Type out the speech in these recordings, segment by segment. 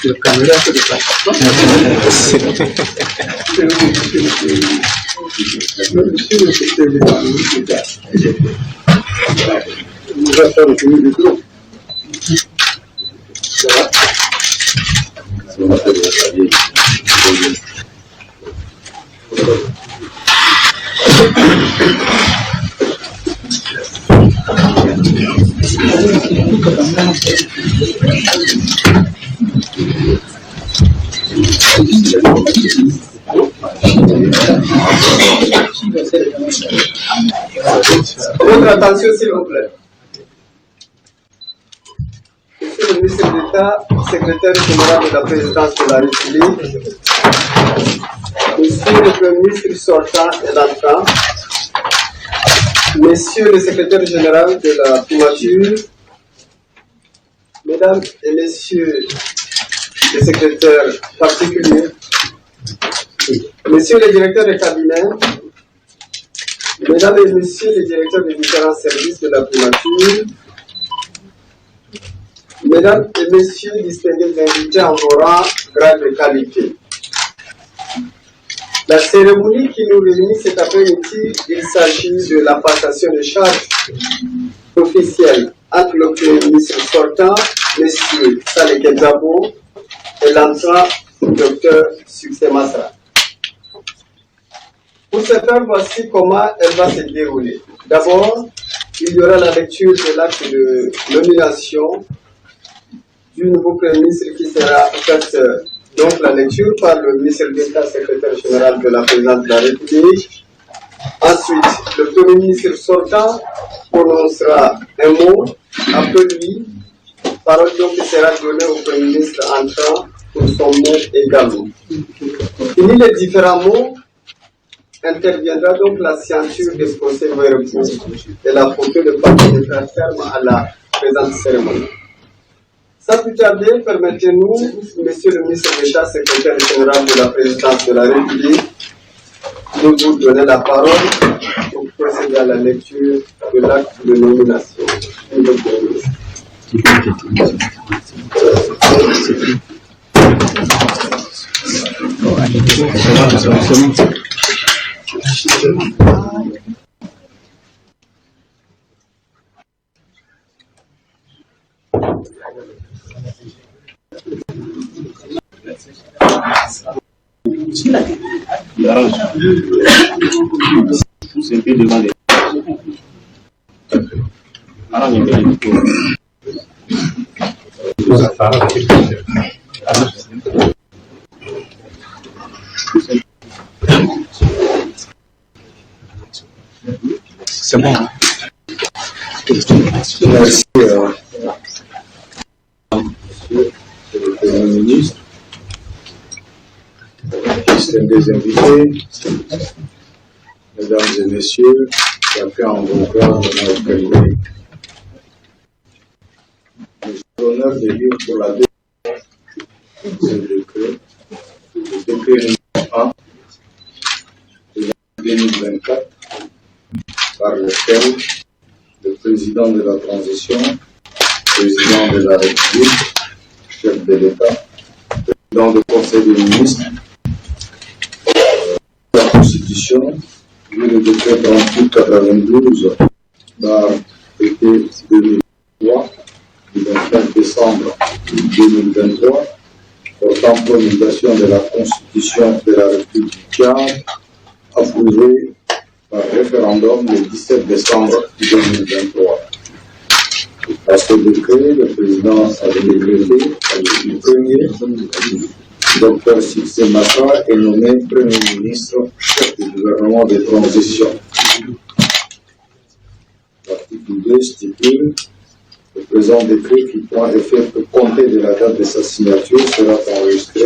la caméra se déplace pas. Monsieur le secrétaire d'État, nous va faire le premier du groupe. Ça va? Votre attention, s'il vous plaît. Monsieur le ministre d'État, secrétaire général de la présidence de la République, Monsieur le Premier ministre sortant et l'entrant, Messieurs le secrétaire général de la primature, Mesdames et Messieurs les secrétaires particuliers, Messieurs les directeurs de cabinet, Mesdames et Messieurs les directeurs des différents services de la primature, Mesdames et Messieurs les distingués invités en vos rangs, grade de qualité. La cérémonie qui nous réunit cet après-midi, il s'agit de la passation de charges officielle entre le Premier ministre sortant, M. Saleh Kedzabo, et l'entrant, Dr. Succès Massa. Pour ce faire, voici comment elle va se dérouler. D'abord, il y aura la lecture de l'acte de nomination du nouveau Premier ministre qui sera faite, donc la lecture par le ministre d'État, secrétaire général de la présidence de la République. Ensuite, le Premier ministre sortant prononcera un mot. Après lui, parole donc qui sera donnée au Premier ministre entrant pour son mot également. Fini les différents mots, interviendra donc la signature des procès verbaux et la photo de papier de faire ferme à la présente cérémonie. Sans plus tarder, permettez-nous, Monsieur le ministre d'État, secrétaire général de la présidence de la République, de vous donner la parole pour procéder à la lecture de l'acte de nomination. C'était devant les... C'est bon. Merci, Monsieur le Premier ministre, distingués invités, Mesdames et Messieurs, chacun en bon cœur dans notre cabinet. J'ai l'honneur de lire pour la deuxième fois le décret numéro 1 de l'année 2024, par lequel le président de la transition, président de la République, chef de l'État, président du Conseil des ministres, la Constitution, le décret 3892 par été 2003 du 24 décembre 2023 portant promulgation de la Constitution de la République du Tchad, approuvée par référendum le 17 décembre 2023. À ce décret, le président avait décrété le premier Dr. Succès Massa est nommé Premier ministre, chef du gouvernement de transition. L'article 2 stipule le présent décret qui prend effet pour compter de la date de sa signature sera enregistré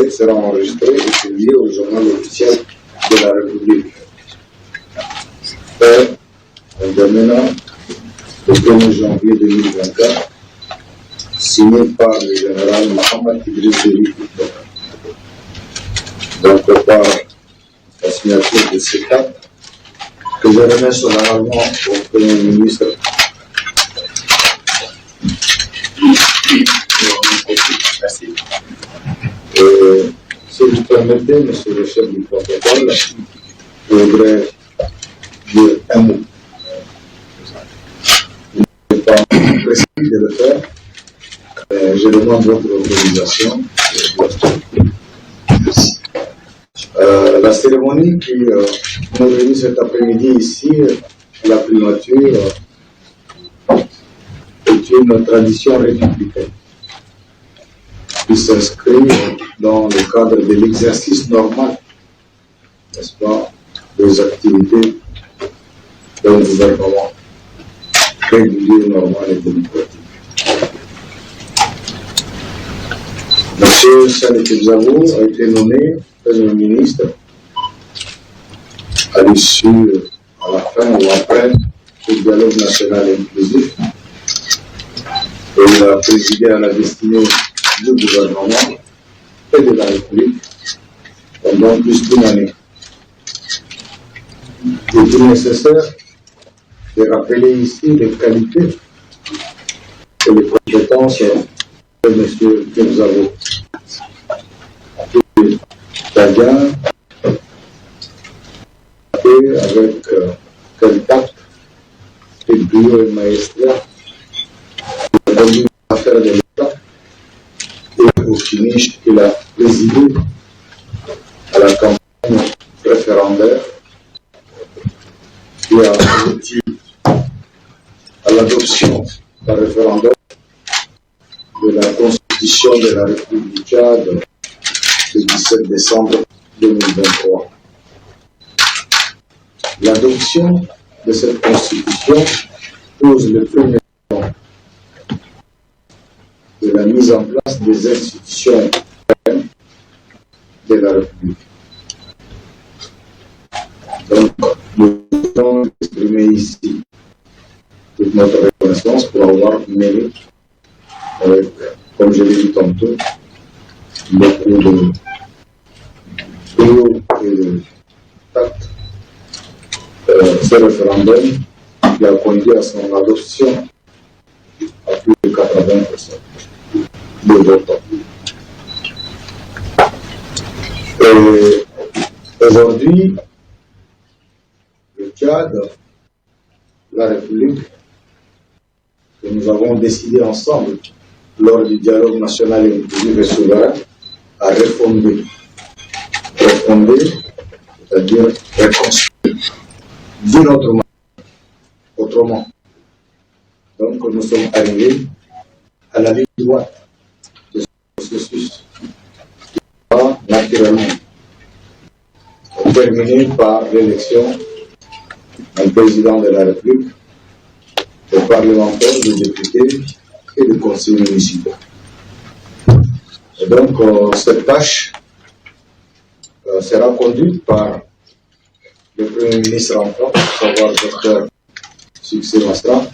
et publié au journal officiel de la République. Maintenant, le 1er janvier 2024, signé par le général Mohamed Idriss Déby Itno. Donc, par la signature de ces actes, que je remets solennellement au Premier ministre. Merci. permettez, monsieur le chef du protocole, je voudrais dire un mot. Je n'ai pas précis de le faire, mais je demande votre autorisation. La cérémonie qui nous réunit cet après-midi ici, la primature, est une tradition républicaine qui s'inscrit dans le cadre de l'exercice normal, n'est-ce pas, des activités d'un gouvernement régulier, normal et démocratique. M. Salih Kebzabo a été nommé Premier ministre à l'issue, à la fin ou après le dialogue national inclusif. Et il a présidé à la destinée du gouvernement et de la République pendant plus d'une année. Il est nécessaire de rappeler ici les qualités et les compétences de M. Kebzabo. Chacun avec quel tact et brio et maestria il a conduit l'affaire de l'État et au finish il a présidé à la campagne référendaire qui a abouti à l'adoption par référendum de la Constitution de la République du Tchad le 17 décembre 2023. L'adoption de cette Constitution pose le premier point de la mise en place des institutions de la République. Donc, nous voulons exprimer ici toute notre reconnaissance pour avoir mené avec, comme je l'ai dit tantôt, beaucoup de brio et de tact ce référendum qui a conduit à son adoption à plus de 80% de votants. Et aujourd'hui, le Tchad, la République, que nous avons décidé ensemble lors du dialogue national inclusif et souverain, à refonder. Refonder, c'est-à-dire reconstruire d'une autre manière, autrement. Donc nous sommes arrivés à la ligne droite de ce processus qui va naturellement terminer par l'élection d'un président de la République, des parlementaires, des députés et des conseillers municipaux. Et donc cette tâche sera conduite par le Premier ministre entrant, à savoir Dr. Succès Mastra.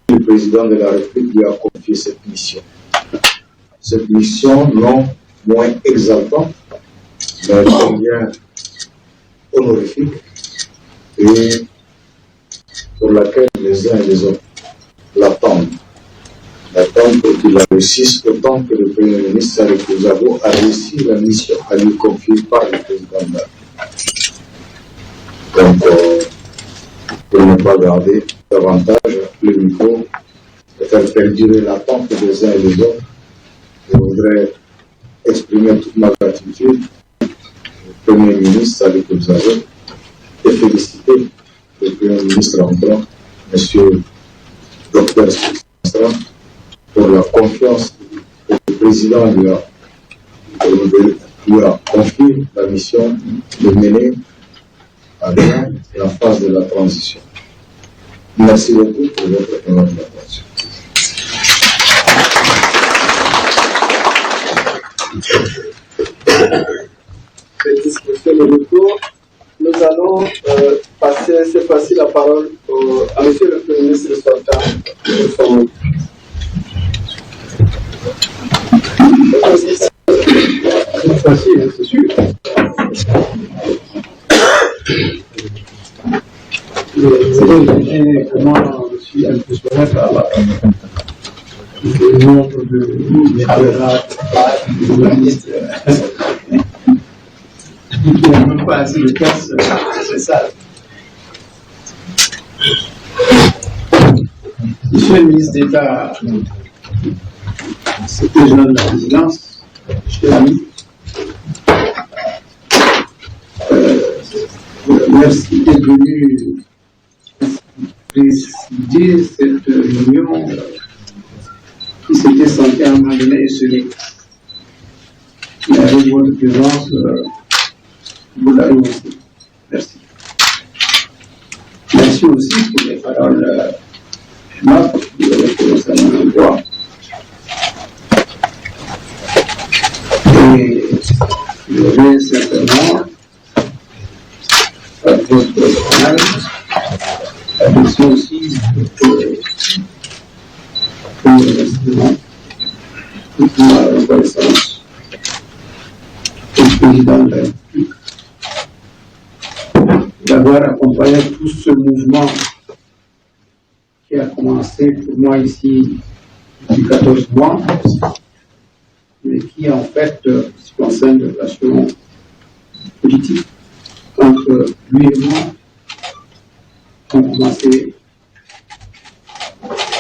Le président de la République lui a confié cette mission. Cette mission non moins exaltante, mais combien honorifique et pour laquelle les uns et les autres l'attendent. L'attendent pour qu'il la réussisse autant que le Premier ministre Salih Kebzabo a réussi la mission à lui confier par le président de la République. Donc, pour ne pas garder davantage le micro et faire perdurer l'attente des uns et des autres, je voudrais exprimer toute ma gratitude au Premier ministre Salih Kebzabo et féliciter le Premier ministre entrant, M. Dr. Succès, pour la confiance que le président lui a confié la mission de mener à bien la phase de la transition. Merci beaucoup pour votre attention. Cette discussion de retour, nous allons passer cette fois-ci la parole à M. le Premier ministre sortant de son mot. C'est facile, c'est sûr. Comment je suis impressionné par le nombre de ministres. Il n'y a même pas assez de place, c'est ça. Monsieur le ministre d'État, secrétaire de la présidence, cher ami, merci d'être venu présider cette réunion qui s'était censée à un moment donné esselée. Et avec votre présence, vous l'avez aussi. Merci. Merci aussi pour les paroles aimables que vous avez prononcées à mon endroit. Et je vais certainement, à votre canal, apprécier aussi pour le remerciement, toute ma reconnaissance au président de la République d'avoir accompagné tout ce mouvement qui a commencé pour moi ici depuis 14 mois, mais qui en fait se concerne de relations politiques entre lui et moi, qui ont commencé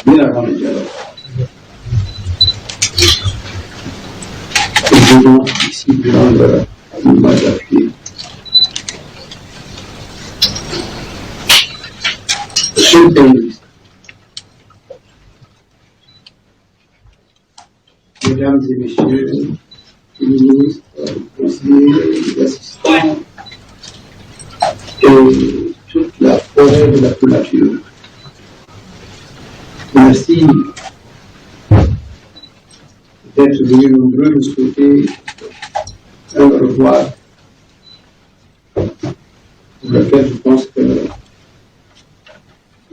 bien avant le dialogue. Et je donc ici lui rendre un hommage appuyé. Monsieur le Premier ministre, Mesdames et Messieurs les ministres, les conseillers, les assistants et toute la forêt de la primature, merci d'être venus nombreux nous souhaiter un au revoir pour lequel je pense que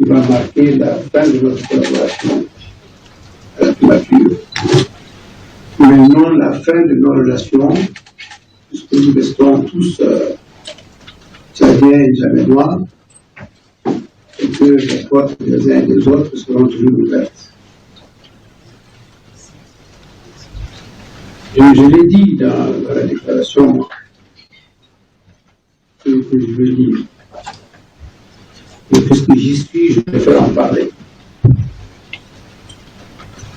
il va marquer la fin de notre collaboration à la primature, mais non la fin de nos relations, puisque nous restons tous tchadiens et jaménois, et que les portes des uns et des autres seront toujours ouvertes. Je l'ai dit dans la déclaration que je veux dire. Et puisque j'y suis, je préfère en parler.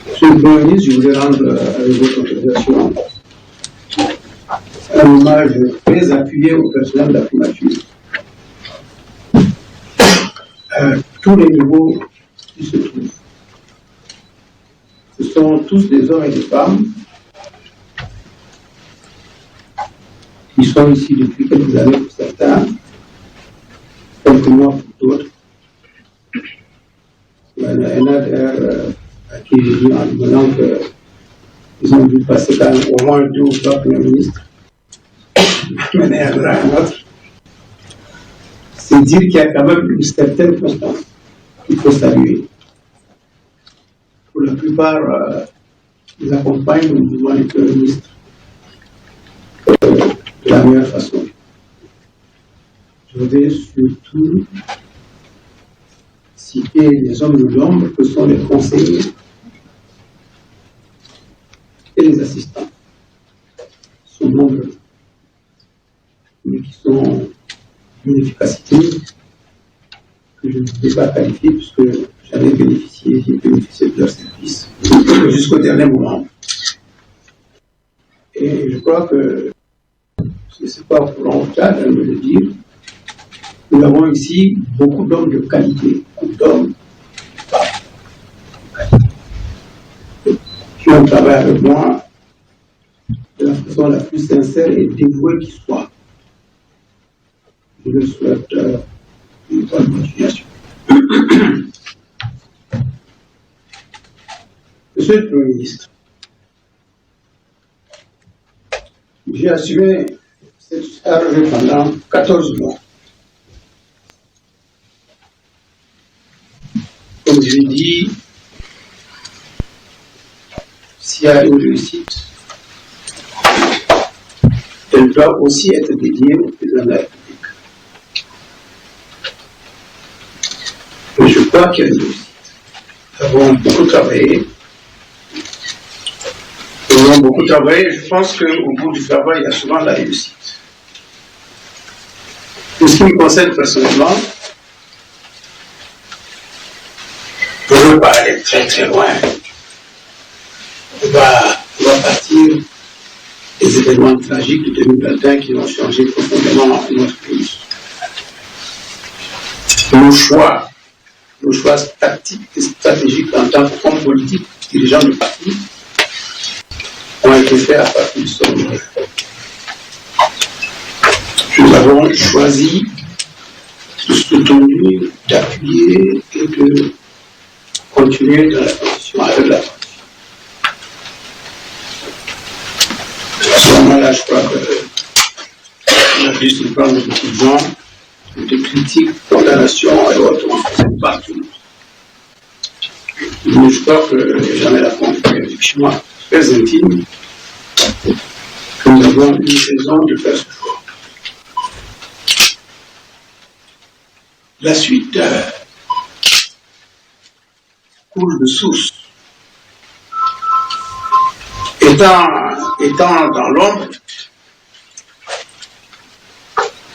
Monsieur le Premier ministre, je voulais rendre, avec votre autorisation, un hommage très appuyé au personnel de la primature. À tous les niveaux qui se trouvent. Ce sont tous des hommes et des femmes qui sont ici depuis quelques années pour certains, quelques mois pour d'autres. Il y en a d'ailleurs à qui j'ai dit en disant qu'ils ont dû passer quand même au moins 2 ou 3 premiers ministres. Maintenant, il y en aura un autre. C'est dire qu'il y a quand même une certaine constance qu'il faut saluer. Pour la plupart, ils accompagnent le mouvement des premiers ministres de la meilleure façon. Je voudrais surtout citer les hommes de l'ombre que sont les conseillers et les assistants. Ils sont nombreux, mais qui sont d'une efficacité que je ne peux pas qualifier puisque j'en ai bénéficié, j'ai bénéficié de leur service jusqu'au dernier moment. Et je crois que ce n'est pas pour longtemps de le dire. Nous avons ici beaucoup d'hommes de qualité, beaucoup d'hommes qui ont travaillé avec moi de la façon la plus sincère et dévouée qui soit. Je leur souhaite une bonne continuation. Monsieur le Premier ministre, j'ai assumé cette charge pendant 14 mois. Comme je l'ai dit, s'il y a une réussite, elle doit aussi être dédiée au président de la République. Et je crois qu'il y a une réussite. Nous avons beaucoup travaillé. Je pense qu'au bout du travail, il y a souvent la réussite. Pour ce qui me concerne personnellement, je ne veux pas aller très très loin. On va partir des événements tragiques de 2021 qui ont changé profondément notre pays. Nos choix tactiques et stratégiques en tant qu'hommes politiques, dirigeants du parti, ont été faits à partir de ce moment. Nous avons choisi de soutenir, d'appuyer et de continuer dans la transition avec la transition. À ce moment-là, je crois qu'on a dû se prendre beaucoup de gens, de critiques, condamnations et autres, on faisait partout. Mais je crois que j'en ai la conviction très intime que nous avons eu raison de faire ce choix. La suite coule de source. Étant dans l'ombre,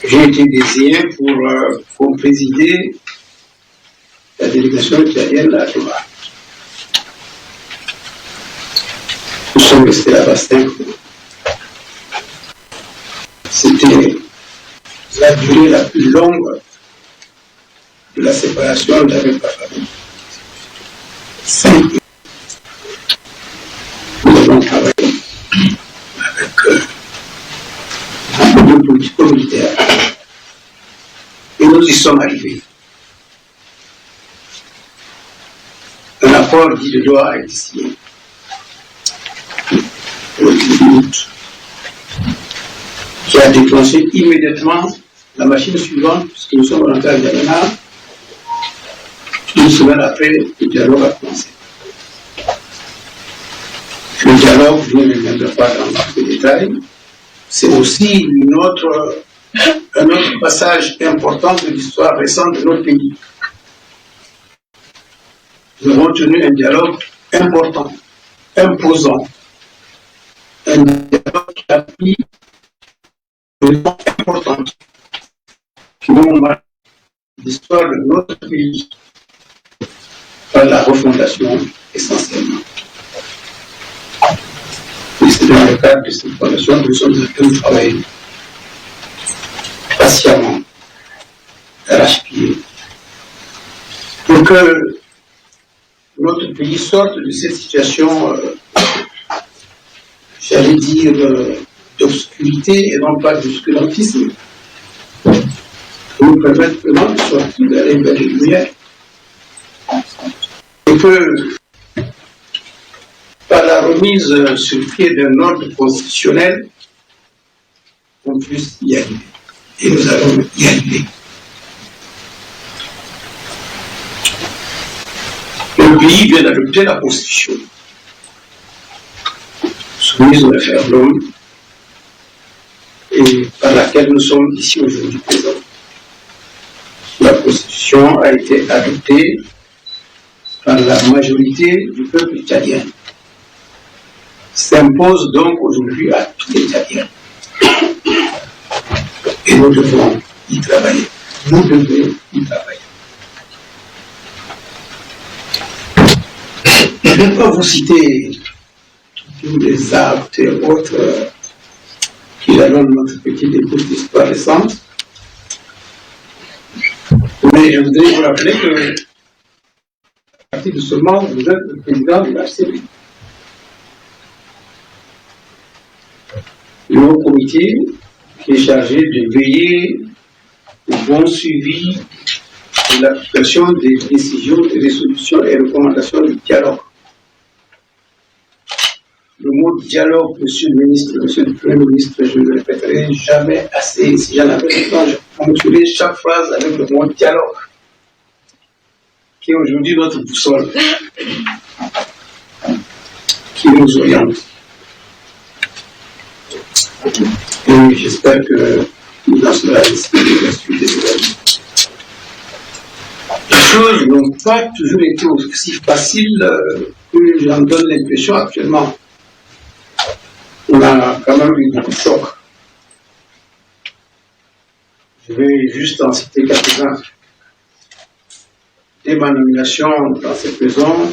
j'ai été désigné pour présider la délégation italienne à Doha. Nous sommes restés là-bas 5 mois. C'était la durée la plus longue de la séparation d'avec ma famille. 5 mois. Nous avons travaillé avec beaucoup de politico-militaires. Et nous y sommes arrivés. Un accord dit de Doha a été signé. Le 10 août, qui a déclenché immédiatement la machine suivante, puisque nous sommes rentrés à N'Djamena. Une semaine après, le dialogue a commencé. Le dialogue, je ne reviendrai pas dans les détails, c'est aussi un autre passage important de l'histoire récente de notre pays. Nous avons tenu un dialogue important, imposant, un dialogue qui a pris des temps importants qui ont marqué l'histoire de notre pays par la refondation essentiellement. Et c'est dans le cadre de cette fondation que nous sommes en train de travailler patiemment, d'arrache-pied, pour que notre pays sorte de cette situation, j'allais dire, d'obscurité et non pas d'obscurantisme, pour nous permettre vraiment de sortir d'aller vers les lumières. Et que, par la remise sur pied d'un ordre constitutionnel, on puisse y arriver. Et nous allons y arriver. Le pays vient d'adopter la Constitution, soumise au référendum, et par laquelle nous sommes ici aujourd'hui présents. La Constitution a été adoptée par la majorité du peuple italien. S'impose donc aujourd'hui à tous les Italiens. Et nous devons y travailler. Vous devez y travailler. Je ne vais pas vous citer tous les actes et autres qui jalonnent notre petite écoute d'histoire récente. Mais je voudrais vous rappeler que, à partir de ce moment, vous êtes le président de la HCB. Le haut comité qui est chargé de veiller au bon suivi de l'application des décisions, des résolutions et recommandations du dialogue. Le mot dialogue, monsieur le ministre, monsieur le Premier ministre, je ne le répéterai jamais assez. Si j'en avais le temps, je ponctuerais chaque phrase avec le mot dialogue, qui est aujourd'hui notre boussole, qui nous oriente. Et j'espère que nous en serons ici de la suite des événements. Les choses n'ont pas toujours été aussi faciles que j'en donne l'impression actuellement. On a quand même eu beaucoup de chocs. Je vais juste en citer quelques-uns. Dès ma nomination dans cette maison,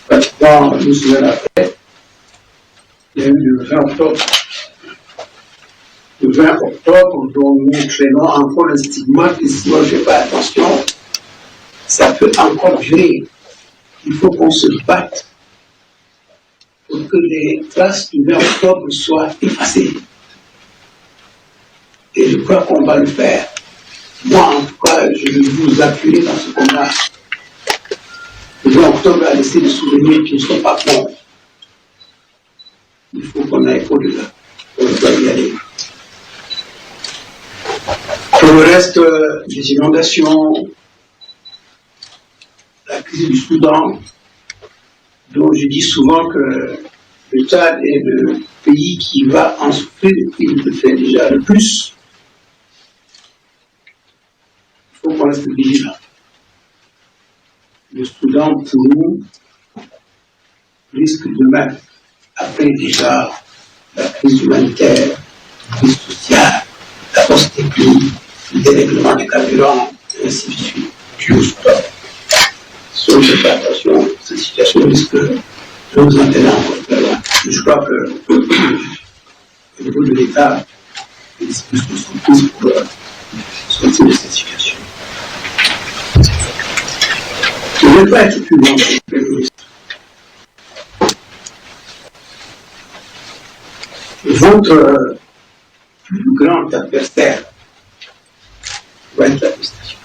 pratiquement 12 semaines après, il y a eu le 20 octobre. Le 20 octobre, dont nous traînons encore le stigmate, et si on ne fait pas attention, ça peut encore durer. Il faut qu'on se batte pour que les traces du 20 octobre soient effacées. Et je crois qu'on va le faire. Moi, en tout cas, je vais vous appuyer dans ce combat. Le 20 octobre a laissé des souvenirs qui ne sont pas bons. Il faut qu'on aille au-delà. On doit y aller. Pour le reste, les inondations, la crise du Soudan, dont je dis souvent que le Tchad est le pays qui va en souffrir et qui le fait déjà le plus. Il faut qu'on reste vigilant. Le Soudan, pour nous, risque demain, après déjà la crise humanitaire, la crise sociale, la post-épidémie, le dérèglement des carburants, et ainsi de suite, juste. Si on ne fait pas attention, cette situation risque de nous entraîner encore très loin. Je crois que, au niveau de l'État, les dispositions sont prises pour sortir de cette situation. Je ne vais pas être plus loin que le ministre. Votre plus grand adversaire va être l'administration.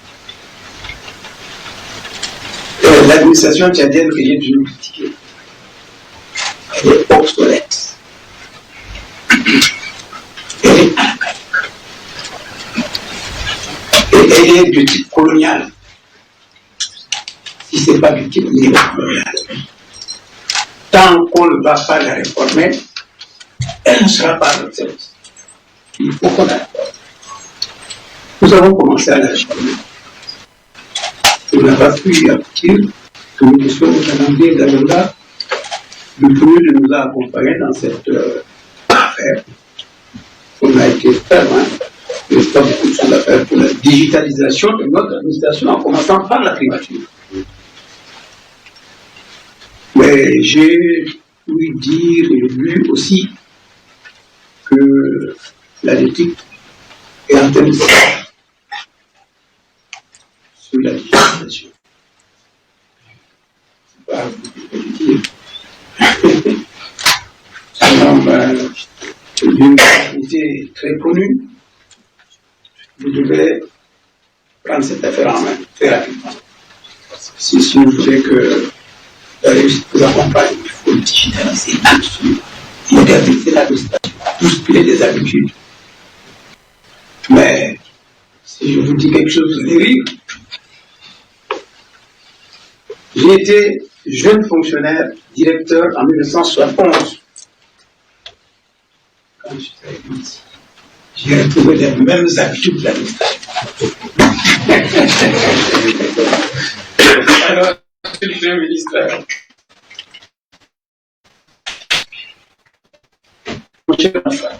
L'administration tchadienne que j'ai toujours critiquée, elle est obsolète. Elle est archaïque. Et elle est de type colonial. Si ce n'est pas du type néo-colonial. Tant qu'on ne va pas la réformer, elle ne sera pas à notre service. Il faut qu'on la réforme. Nous avons commencé à la réformer. On n'a pas pu y aboutir, que nous sommes au calendrier d'agenda. Le premier de nous a accompagnés dans cette affaire. On a été très loin. Il n'y a pas beaucoup de choses à faire pour la digitalisation de notre administration, en commençant par la primature. Mais j'ai ouï dire et lu aussi que la l'éthique est en train de se faire sur la digitalisation. C'est pas un homme d'une personnalité très connue. Vous devez prendre cette affaire en main très rapidement. Si vous voulez que la réussite vous accompagne, il faut digitaliser absolument. Moderniser l'administration, bousculer des habitudes. Mais si je vous dis quelque chose, vous allez rire. J'ai été jeune fonctionnaire, directeur en 1971. Quand je suis arrivé ici, j'ai retrouvé les mêmes habitudes de l'administration. Alors, monsieur le ministre, mon cher enfant,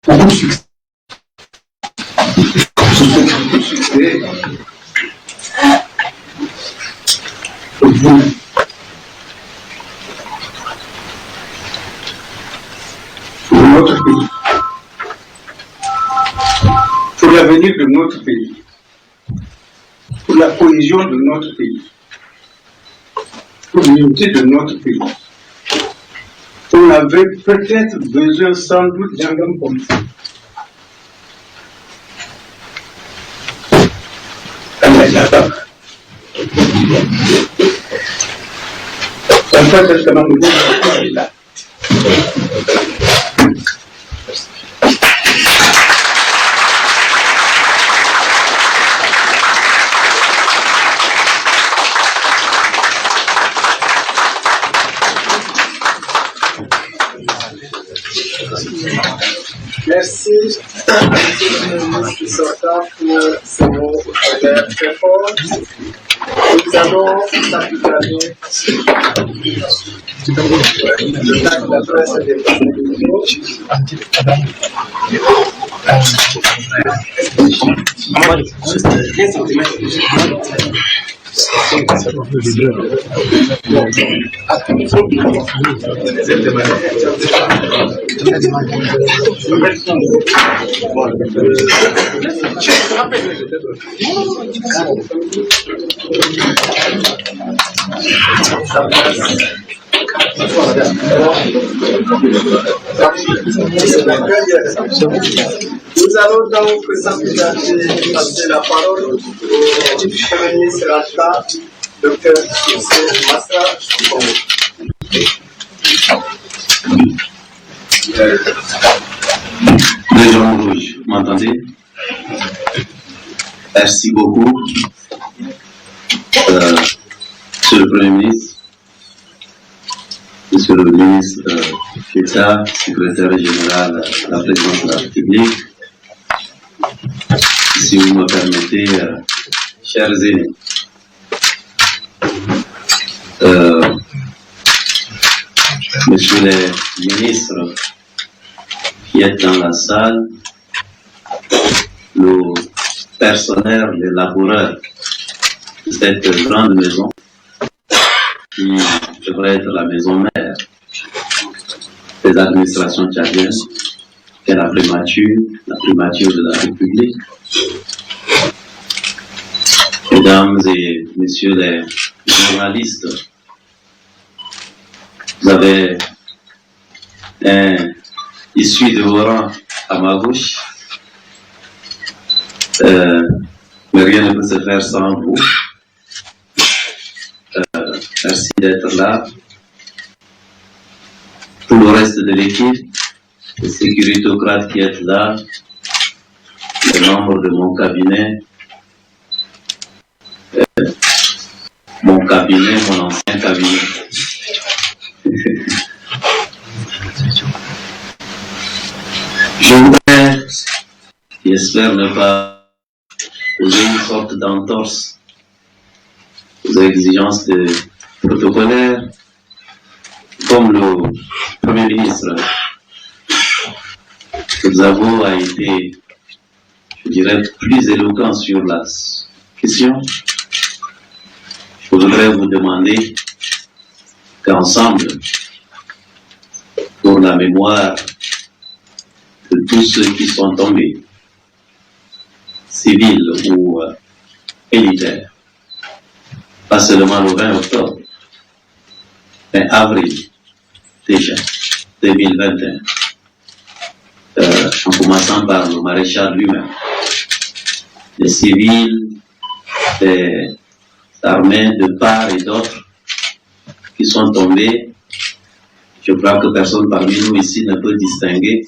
beaucoup de succès. Beaucoup de succès. Pour vous. Pour notre pays. Pour l'avenir de notre pays. Pour la cohésion de notre pays. Pour l'unité de notre pays. On avait peut-être besoin sans doute d'un homme comme ça. Merci, monsieur le ministre sortant, pour ces mots très forts. Nous allons s'appliquer le temps de la presse des Nous allons donc passer la parole au Premier ministre Alta, Dr. Massa. Les gens rouges, vous m'entendez? Merci beaucoup, Monsieur le Premier ministre, Monsieur le ministre d'État, secrétaire général à la présidence de la République. Si vous me permettez, chers aînés, Messieurs les ministres qui êtes dans la salle, le personnel, les laboureurs de cette grande maison qui devrait être la maison mère des administrations tchadiennes, qui est la primature de la République. Mesdames et messieurs les journalistes, vous avez un issu de vos rangs à ma gauche, mais rien ne peut se faire sans vous. Merci d'être là. Tout le reste de l'équipe, les sécuritocrates qui êtes là, les membres de mon cabinet, mon ancien cabinet. Je voudrais, j'espère ne pas poser une sorte d'entorse aux exigences de protocolaires, comme le Premier ministre Xavo a été, je dirais, plus éloquent sur la question. Je voudrais vous demander qu'ensemble, pour la mémoire de tous ceux qui sont tombés, civils ou militaires, pas seulement le 20 octobre, mais avril déjà 2021, en commençant par le maréchal lui-même, les civils, les armées de part et d'autre qui sont tombés. Je crois que personne parmi nous ici ne peut distinguer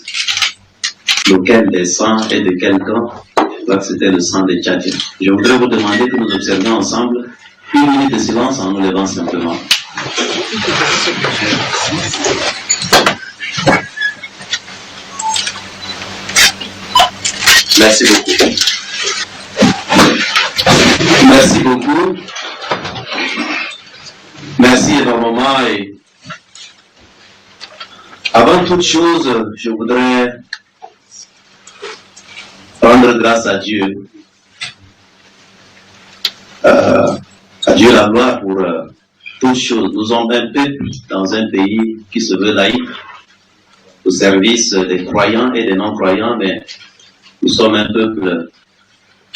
lequel des sangs et de quel camp. Je crois que c'était le sang des Tchadiens. Je voudrais vous demander que nous observions ensemble une minute de silence en nous levant simplement. Merci beaucoup. Merci beaucoup. Merci énormément. Et avant toute chose, je voudrais rendre grâce à Dieu. À Dieu la gloire pour toutes choses. Nous sommes un peuple dans un pays qui se veut laïque, au service des croyants et des non-croyants, mais nous sommes un peuple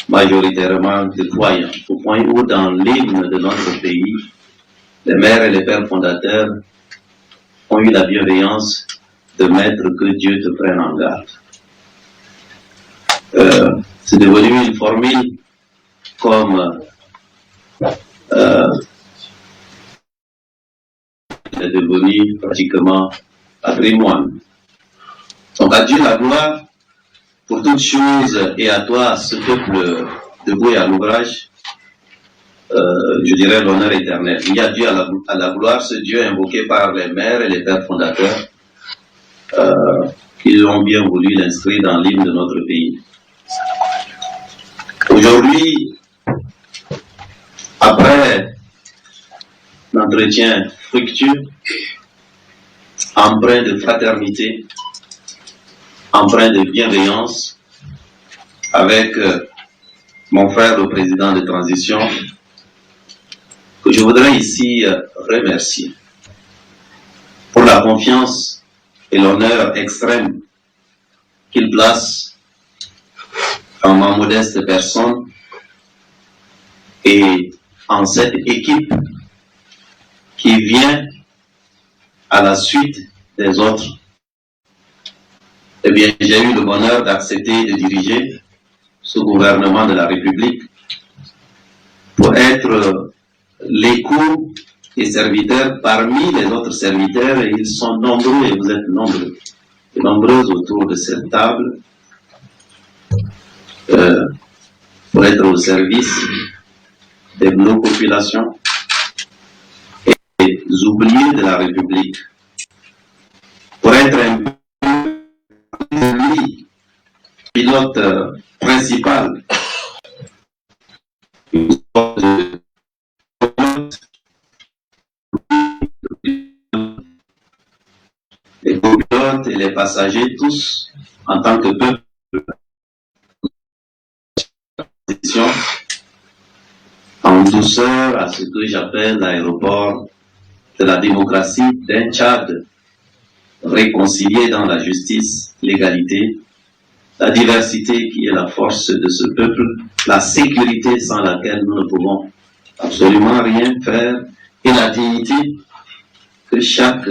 majoritairement de croyants, au point où dans l'hymne de notre pays, les mères et les pères fondateurs ont eu la bienveillance de mettre que Dieu te prenne en garde. C'est devenu une formule comme est devenu pratiquement patrimoine. Donc à Dieu la gloire pour toutes choses et à toi, ce peuple debout et à l'ouvrage, je dirais l'honneur éternel. Il y a Dieu à la gloire, ce Dieu invoqué par les mères et les pères fondateurs qui ont bien voulu l'inscrire dans l'hymne de notre pays. Aujourd'hui, après entretien fructueux, empreint de fraternité, empreint de bienveillance, avec mon frère le président de transition, que je voudrais ici remercier pour la confiance et l'honneur extrême qu'il place en ma modeste personne et en cette équipe qui vient à la suite des autres. Eh bien, j'ai eu le bonheur d'accepter de diriger ce gouvernement de la République pour être l'écho et serviteurs parmi les autres serviteurs, et ils sont nombreux et vous êtes nombreux et nombreuses autour de cette table pour être au service de nos populations et des oubliés de la République, pour être un pilote principal les copilotes et les passagers, tous, en tant que peuple, en douceur à ce que j'appelle l'aéroport de la démocratie d'un Tchad réconcilié dans la justice, l'égalité, la diversité qui est la force de ce peuple, la sécurité sans laquelle nous ne pouvons absolument rien faire, et la dignité que chaque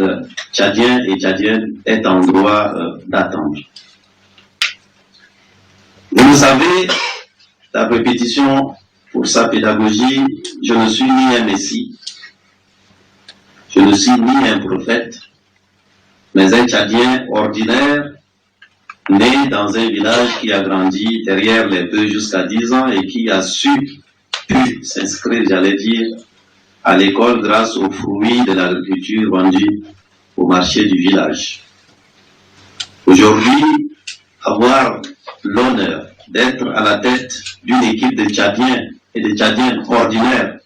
Tchadien et Tchadienne est en droit d'attendre. Vous le savez, la répétition pour sa pédagogie, je ne suis ni un messie, je ne suis ni un prophète, mais un Tchadien ordinaire, né dans un village qui a grandi derrière les bœufs jusqu'à 10 ans et qui a pu s'inscrire, j'allais dire, à l'école grâce aux fruits de l'agriculture vendus au marché du village. Aujourd'hui, avoir l'honneur d'être à la tête d'une équipe de Tchadiens et de Tchadiennes ordinaires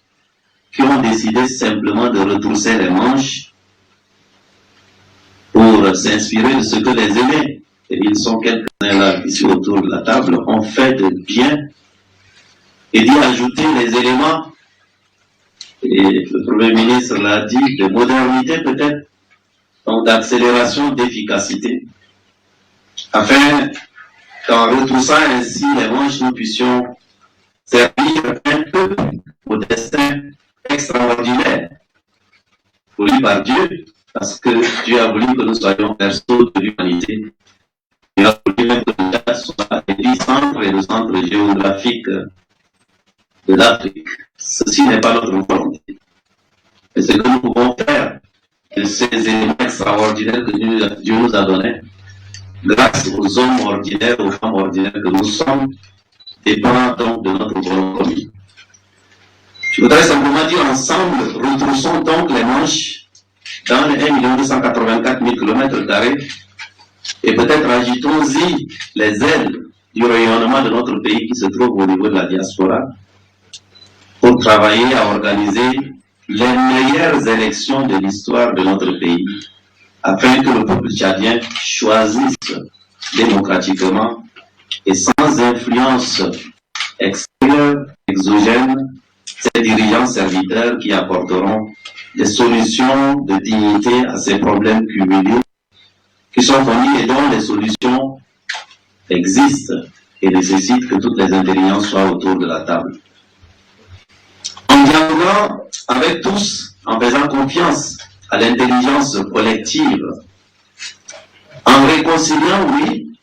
qui ont décidé simplement de retrousser les manches pour s'inspirer de ce que les aînés, et ils sont quelques-uns là ici autour de la table, ont fait de bien, et d'y ajouter les éléments, et le Premier ministre l'a dit, de modernité peut-être, donc d'accélération, d'efficacité, afin qu'en retroussant ainsi les manches, nous puissions servir un peu au destin extraordinaire, voulu par Dieu, parce que Dieu a voulu que nous soyons berceaux de l'humanité. Il a voulu même que le Tchad soit l'épicentre et le centre géographique de l'Afrique. Ceci n'est pas notre volonté. Mais ce que nous pouvons faire de ces éléments extraordinaires que Dieu nous a donnés, grâce aux hommes ordinaires, aux femmes ordinaires que nous sommes, dépend donc de notre volonté. Je voudrais simplement dire ensemble, retroussons donc les manches dans les 1 284 000 km² et peut-être ajoutons-y les ailes du rayonnement de notre pays qui se trouve au niveau de la diaspora pour travailler à organiser les meilleures élections de l'histoire de notre pays afin que le peuple tchadien choisisse démocratiquement et sans influence extérieure, exogène, ces dirigeants serviteurs qui apporteront des solutions de dignité à ces problèmes cumulés qui sont connus et dont les solutions existent et nécessitent que toutes les intelligences soient autour de la table. En dialoguant avec tous, en faisant confiance à l'intelligence collective, en réconciliant, oui,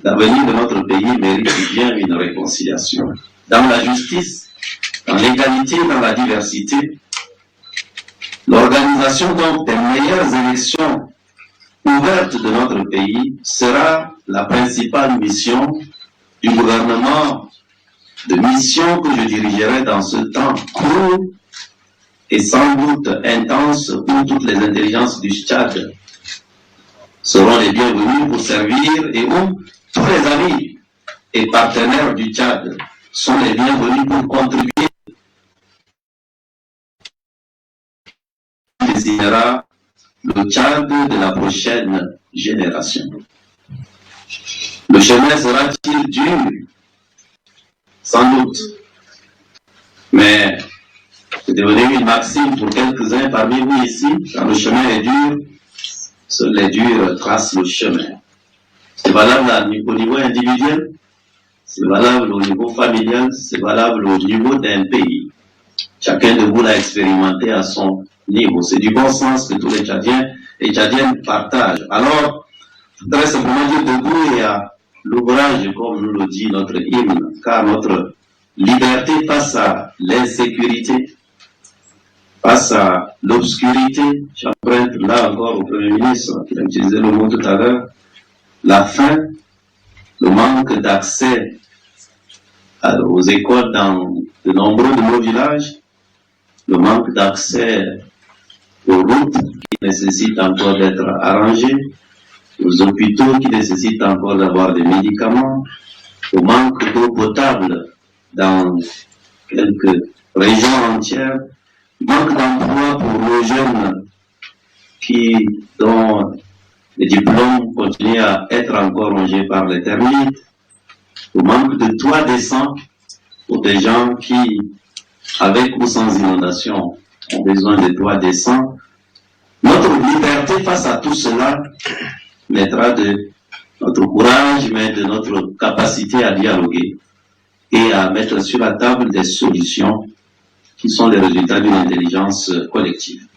l'avenir de notre pays mérite bien une réconciliation. Dans la justice, dans l'égalité, dans la diversité, l'organisation donc des meilleures élections ouvertes de notre pays sera la principale mission du gouvernement, de mission que je dirigerai dans ce temps court et sans doute intense où toutes les intelligences du Tchad seront les bienvenus pour servir et où tous les amis et partenaires du Tchad sont les bienvenus pour contribuer dessinera le Tchad de la prochaine génération. Le chemin sera-t-il dur? Sans doute. Mais c'est devenu une maxime pour quelques-uns parmi vous ici. Quand le chemin est dur, seuls les durs tracent le chemin. C'est valable au niveau individuel, c'est valable au niveau familial, c'est valable au niveau d'un pays. Chacun de vous l'a expérimenté à son niveau. C'est du bon sens que tous les Tchadiens et Tchadiennes partagent. Alors, je voudrais simplement dire debout et à l'ouvrage, comme nous le dit notre hymne, car notre liberté face à l'insécurité, face à l'obscurité, j'emprunte là encore au Premier ministre qui a utilisé le mot tout à l'heure, la faim, le manque d'accès aux écoles dans de nombreux de nos villages, le manque d'accès aux routes qui nécessitent encore d'être arrangées, aux hôpitaux qui nécessitent encore d'avoir des médicaments, au manque d'eau potable dans quelques régions entières, manque d'emploi pour nos jeunes dont les diplômes continuent à être encore rongés par les termites, au manque de toit décent pour des gens qui, avec ou sans inondation, ont besoin de toits décents. Notre liberté face à tout cela mettra de notre courage, mais de notre capacité à dialoguer et à mettre sur la table des solutions qui sont les résultats d'une intelligence collective.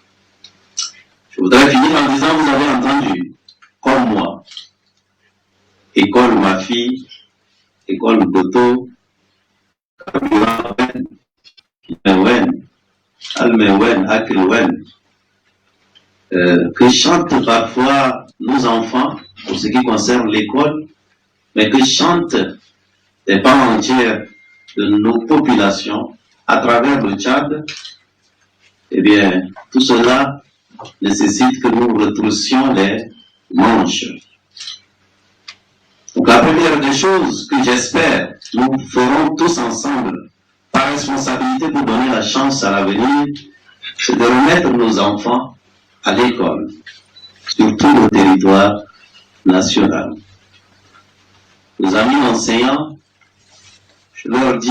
Je voudrais finir en disant, vous avez entendu, comme moi, école ma fille, école Goto, que chantent parfois nos enfants, pour ce qui concerne l'école, mais que chantent des pans entières de nos populations à travers le Tchad, eh bien, tout cela nécessite que nous retroussions les manches. Donc la première des choses que j'espère nous ferons tous ensemble par responsabilité pour donner la chance à l'avenir, c'est de remettre nos enfants à l'école sur tout le territoire national. Nos amis enseignants, je leur dis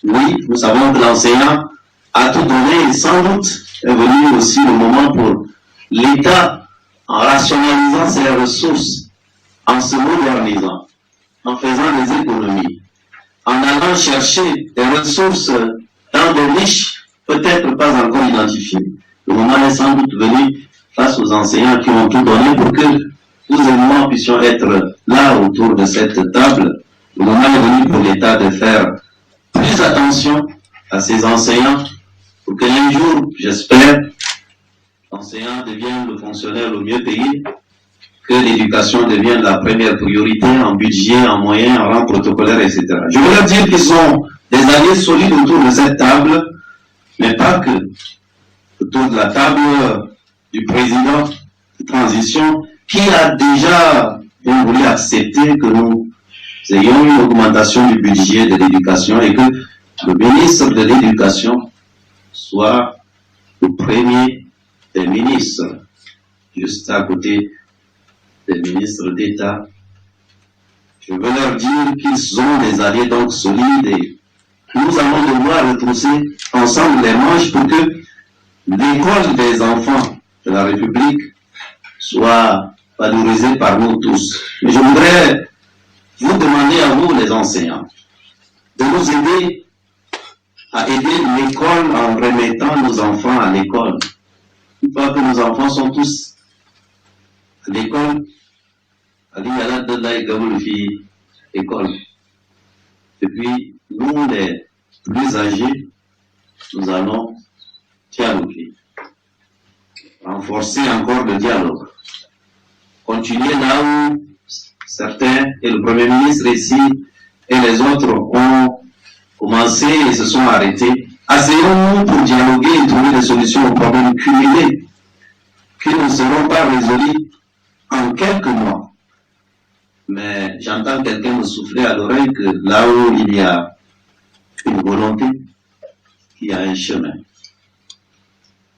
oui, nous savons que l'enseignant a tout donné et sans doute est venu aussi le moment pour l'État, en rationalisant ses ressources, en se modernisant, en faisant des économies, en allant chercher des ressources dans des niches peut-être pas encore identifiées. Le moment est sans doute venu face aux enseignants qui ont tout donné pour que nous et moi puissions être là autour de cette table. Le moment est venu pour l'État de faire plus attention à ces enseignants pour que un jour, j'espère, l'enseignant devienne le fonctionnaire le mieux payé, que l'éducation devienne la première priorité en budget, en moyens, en rang protocolaire, etc. Je veux leur dire qu'ils sont des alliés solides autour de cette table, mais pas que. Autour de la table du président de transition, qui a déjà voulu accepter que nous ayons une augmentation du budget de l'éducation et que le ministre de l'Éducation soit le premier des ministres, juste à côté des ministres d'État. Je veux leur dire qu'ils ont des alliés donc solides et nous allons devoir retrousser ensemble les manches pour que l'école des enfants de la République soit valorisée par nous tous. Mais je voudrais vous demander à vous, les enseignants, de nous aider à aider l'école en remettant nos enfants à l'école. Une fois que nos enfants sont tous à l'école, école. Et puis, nous, les plus âgés, nous allons dialoguer. Renforcer encore le dialogue. Continuer là où certains, et le Premier ministre ici, et les autres ont commencé et se sont arrêtés. Asseyons-nous pour dialoguer et trouver des solutions aux problèmes cumulés qui ne seront pas résolus en quelques mois. Mais j'entends quelqu'un me souffler à l'oreille que là où il y a une volonté, il y a un chemin.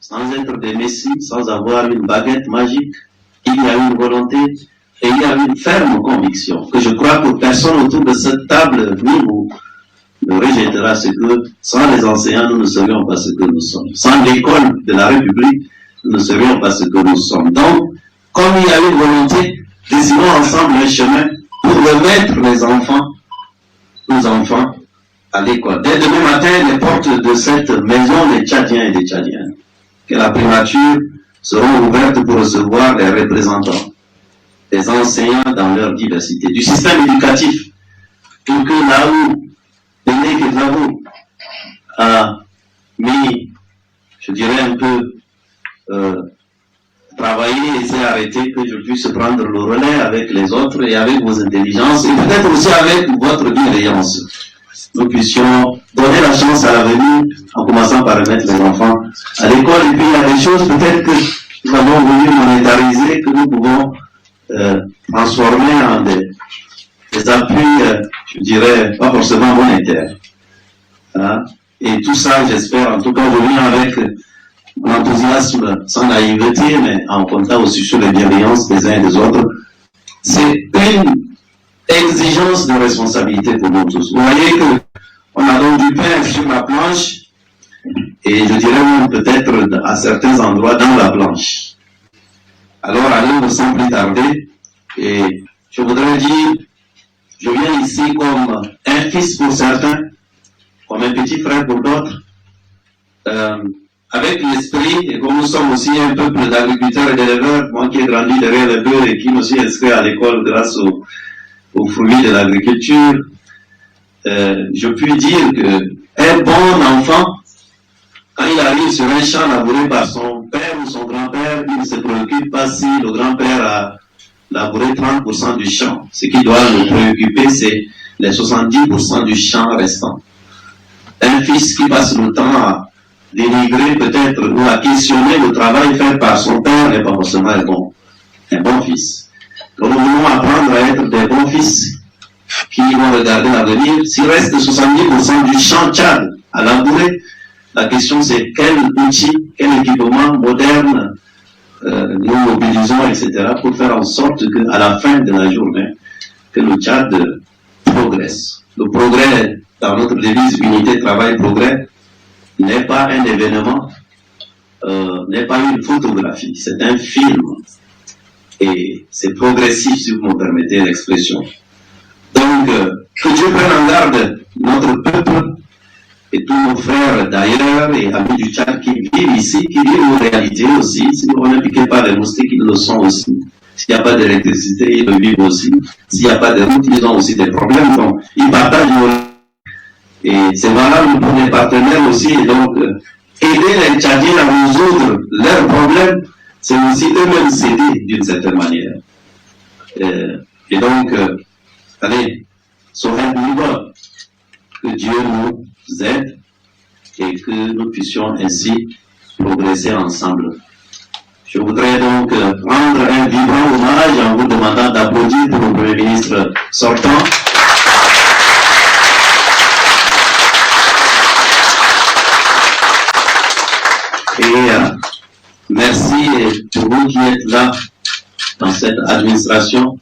sans être des messies, sans avoir une baguette magique. Il y a une volonté et il y a une ferme conviction que je crois que personne autour de cette table ne rejettera, ce que sans les enseignants, nous ne serions pas ce que nous sommes. Sans l'école de la République, nous ne serions pas ce que nous sommes. Donc, comme il y a une volonté, dessinons ensemble un chemin pour remettre nos enfants, à l'école. Dès demain matin, les portes de cette maison des Tchadiens et des Tchadiennes, que la primature seront ouvertes pour recevoir les représentants des enseignants dans leur diversité, du système éducatif, pour que là où Denis Kedlavou a mis, je dirais un peu, travailler et s'est arrêté, que je puisse prendre le relais avec les autres et avec vos intelligences et peut-être aussi avec votre bienveillance. Nous puissions donner la chance à l'avenir en commençant par remettre les enfants à l'école. Et puis il y a des choses peut-être que nous avons voulu monétariser, que nous pouvons transformer en des appuis, je dirais, pas forcément monétaires. Hein? Et tout ça, j'espère, en tout cas, je viens avec l'enthousiasme, sans naïveté, mais en comptant aussi sur les bienveillances des uns et des autres. C'est une exigence de responsabilité pour nous tous. Vous voyez que on a donc du pain sur la planche, et je dirais même peut-être à certains endroits dans la planche. Alors allons sans plus tarder, et je voudrais dire, je viens ici comme un fils pour certains, comme un petit frère pour d'autres, avec l'esprit, et comme nous sommes aussi un peuple d'agriculteurs et d'éleveurs, moi qui ai grandi derrière les bœufs et qui me suis inscrit à l'école grâce aux fruits de l'agriculture, je puis dire que un bon enfant, quand il arrive sur un champ labouré par son père ou son grand-père, il ne se préoccupe pas si le grand-père a labouré 30% du champ. Ce qui doit le préoccuper, c'est les 70% du champ restant. Un fils qui passe le temps à dénigrer peut-être ou à questionner le travail fait par son père n'est pas forcément un bon fils. Donc nous devons apprendre à être des bons fils qui vont regarder l'avenir. S'il reste 70% du champ Tchad à labourer, la question c'est quel outil, quel équipement moderne nous mobilisons, etc., pour faire en sorte qu'à la fin de la journée, que le Tchad progresse. Le progrès, dans notre devise unité, travail, progrès, n'est pas un événement, n'est pas une photographie, c'est un film. Et c'est progressif, si vous me permettez l'expression. Donc, que Dieu prenne en garde notre peuple et tous nos frères d'ailleurs et amis du Tchad qui vivent ici, qui vivent nos réalités aussi. Si vous ne piquez pas les moustiques, ils le sont aussi. S'il n'y a pas d'électricité, ils le vivent aussi. S'il n'y a pas de route, ils ont aussi des problèmes. Donc, ils partagent nos... Et c'est valable pour les partenaires aussi. Et donc, aider les Tchadiens à résoudre leurs problèmes, c'est aussi eux-mêmes s'aider d'une certaine manière. Et donc, allez, soyons libres, que Dieu nous aide et que nous puissions ainsi progresser ensemble. Je voudrais donc rendre un vibrant hommage en vous demandant d'applaudir pour le Premier ministre sortant. Et merci pour vous qui êtes là dans cette administration.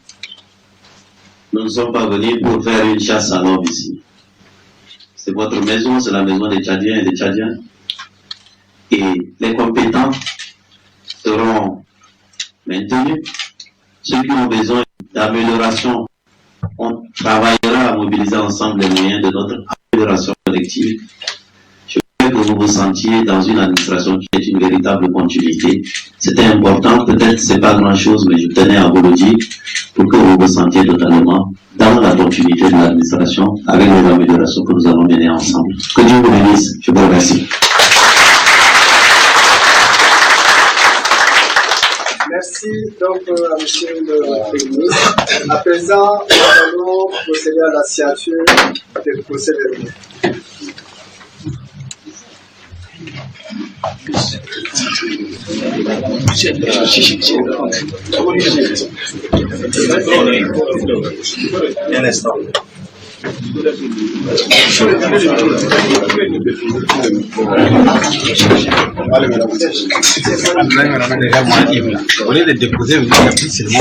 Nous ne sommes pas venus pour faire une chasse à l'homme ici. C'est votre maison, c'est la maison des Tchadiens et des Tchadiens. Et les compétents seront maintenus. Ceux qui ont besoin d'amélioration, on travaillera à mobiliser ensemble les moyens de notre amélioration collective. Je veux que vous vous sentiez dans une administration qui est une véritable continuité. C'était important, peut-être c'est pas grand-chose, mais je tenais à vous le dire pour que vous vous sentiez totalement dans la continuité de l'administration avec les améliorations que nous allons mener ensemble. Que Dieu vous bénisse. Je vous remercie. Merci donc à monsieur le Premier ministre. À présent, nous allons procéder à la signature des procès-verbaux. Un instant. déjà moins libre. Au lieu de déposer, vous avez pris seulement.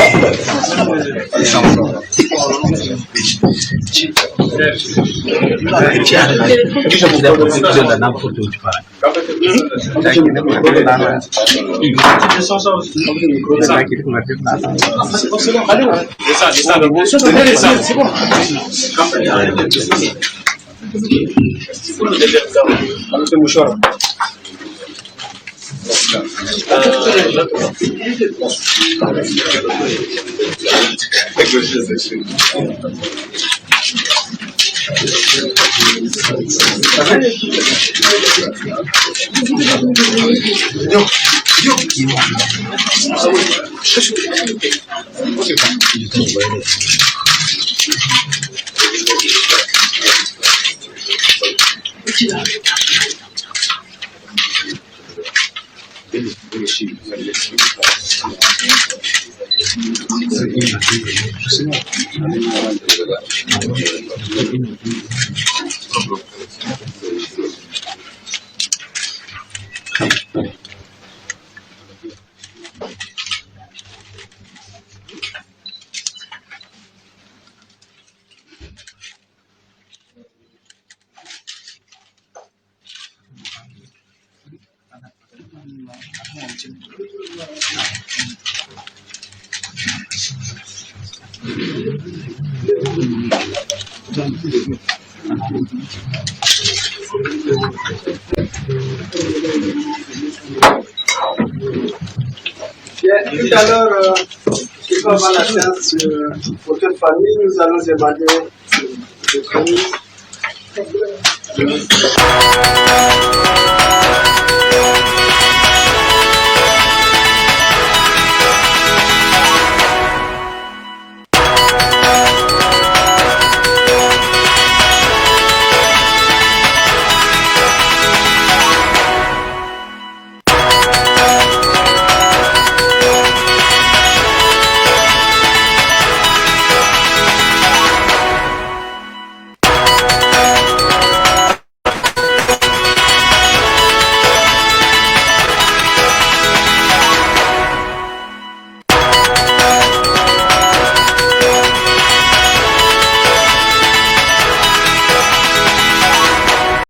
Bien, tout à l'heure, il va avoir la séance pour toute famille. Nous allons demander le premier.